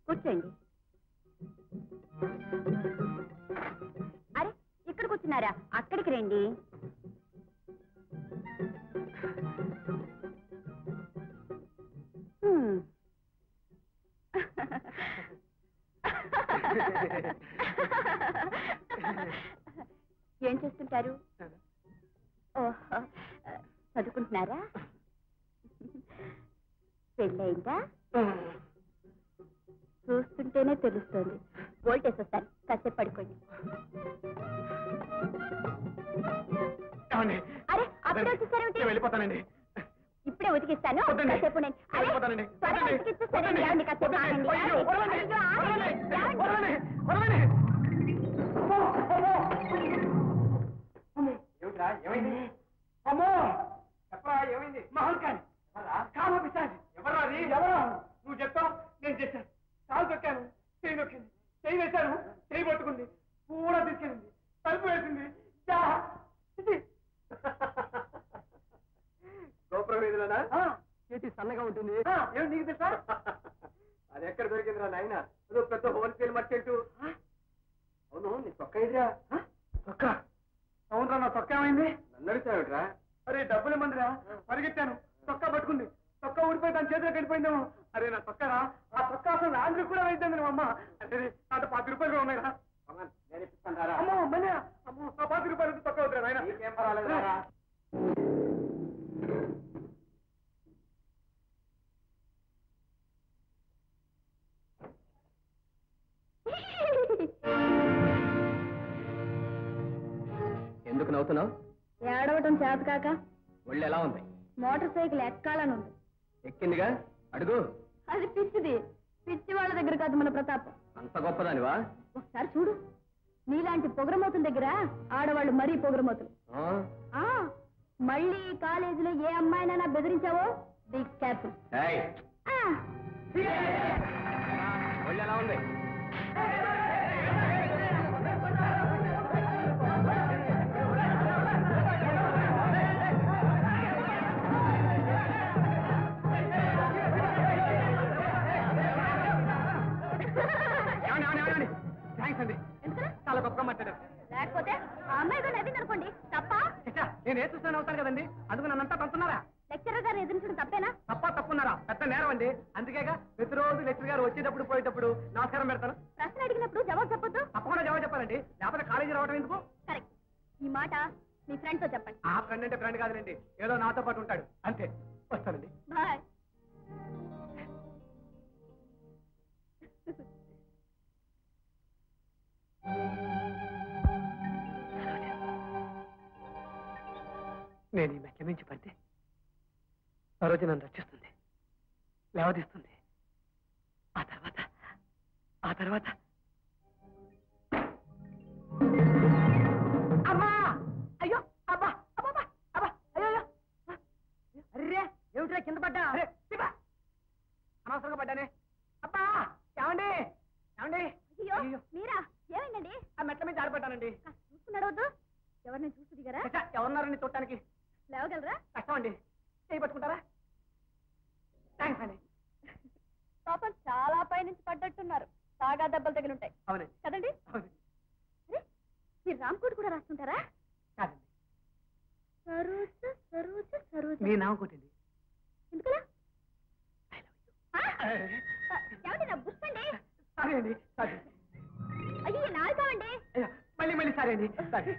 కూర్చోండి. అరే ఇక్కడ కూర్చున్నారా? అక్కడికి రండి. ఏం చేస్తుంటారు? ఓహో, చదువుకుంటున్నారా? పెళ్ళయిందా? చూస్తుంటేనే తెలుస్తుంది. వోల్టేజ్ వస్తాను, కాసేపు పడుకోండి. అరే అప్పుడే వచ్చేసారేమిటి? వెళ్ళిపోతానండి. ఇప్పుడే ఉతికిస్తాను, కాసేపు ఉతికిస్తానండి. కాసేపు ఏమైంది? అమ్మో చెప్పరా, ఏమైంది? మహల్కాని ఎవరు? అది ఎవరు? నువ్వు చెప్తావు, నేను చేశాను. కాలు తొక్కాను, చేయి నొక్కింది, చేయి వేశాను, చేయి పట్టుకుంది, కూడా తీసుకెళ్ళింది, తలుపు వేసింది. గోపురం వీధిలోనా? చేతి సన్నగా ఉంటుంది. ఏమి నీకు తెలుసా? అది ఎక్కడ దొరికిందిరా నాయన? అదో పెద్ద హోల్సేల్ మర్చెంట్. అవును, నీ తొక్క ఇదిరా. తొక్క? అవునరా, నా తొక్క ఏమైంది? నన్ను అడుగుతావుట్రా? అరే డబ్బులు ఇమ్మందిరా, పరిగెత్తాను, తొక్క పట్టుకుంది, తొక్క ఊడిపోయి తన చేతిలోకి వెళ్ళిపోయిందేమో. అరే నా తొక్కరా, ఆ తొక్క అసలు ఆంధ్రికి కూడా వేద్దాం అమ్మ. అంటే అంత 10 రూపాయలు ఉన్నాయిరా. నేను ఇప్పిస్తాను. అమ్మో మళ్ళీ అమ్మో, ఆ 10 రూపాయలు తొక్క అవుతురా నాయన. ఏం పర్వాలేదు. ఎందుకు నవ్వుతున్నావు? ఏడవటం చేత కాక. ఒళ్ళు ఎలా ఉంది? మోటార్ సైకిల్ ఎక్కాలని ఉంది. ఎక్కిందిగా, అడుగు. అది పిచ్చిది, పిచ్చి వాళ్ళ దగ్గర కాదు మన ప్రతాపం. అంత గొప్పదానివా? ఒకసారి చూడు, నీలాంటి పొగరమోతుల దగ్గర ఆడవాళ్ళు మరీ పొగరమోతులు. మళ్ళీ కాలేజీలో ఏ అమ్మాయినైనా బెదిరించావో బీ కేర్ఫుల్. ఒళ్ళు ఎలా ఉంది? థ్యాంక్స్ అండి, చాలా గొప్పగా మాట్లాడారు. లేకపోతే ఆ అమ్మాయి నవ్వింది అనుకోండి, తప్ప? నేను ఏ చూస్తాను అవుతాను కదండి, అందుకు నన్నంతా పంపుతున్నారా? లెక్చరర్ గారు ఎదిరించడం తప్పేనా? తప్పున్నారా? పెద్ద నేరం అండి. అందుకేగా ప్రతిరోజు లెక్చర్ గారు వచ్చేటప్పుడు పోయేటప్పుడు నమస్కారం పెడతాను. ప్రశ్న అడిగినప్పుడు జవాబు చెప్పొద్దు. తప్పకుండా జవాబు చెప్పాలండి, లేకపోతే కాలేజీ రావడం ఎందుకు? కరెక్ట్. ఈ మాట మీ ఫ్రెండ్ తో చెప్పండి. ఆ ఫ్రెండ్ అంటే ఫ్రెండ్ కాదులేండి, ఏదో నాతో పాటు ఉంటాడు అంతే. వస్తానండి. బాయ్. నేను ఈ మెట్ల మించి పడితే సరోజ నన్ను రక్షిస్తుంది, లేవదీస్తుంది. ఆ తర్వాత అమ్మా! అయ్యో అబ్బా అబ్బా అబ్బా అయ్యో! అర్రే ఏమిట్రా కింద పడ్డా? అనవసరంగా పడ్డానే. అబ్బా! ఏమండి ఏమండి? అయ్యో మీరా? ఏమైందండి? ఆ మెట్ల మీద ఆడిపడ్డానండి. చూసుకున్నాడు వద్దు, ఎవరిని చూసి దిగారా? ఎవరున్నారండి చూడటానికి? లేవగలరా? కష్టం అండి, చేయి పట్టుకుంటారా? థ్యాంక్స్ అండి. పాపం చాలా పై నుంచి పడ్డట్టున్నారు, తాగా దెబ్బలు తగిలుంటాయి. అవునండి. కదండి? అవునండి. మీరు రామ్కోట్ కూడా రాస్తుంటారా? కాదండి. సరోజ సరోజ సరోజ. మీ నామ కొట్టింది. ఎందుకలా? ఏమండి నా బుస్తండి? సరే అండి, సరే. అయ్యో నాలుగోండి. మళ్ళీ సరే అండి, సరే.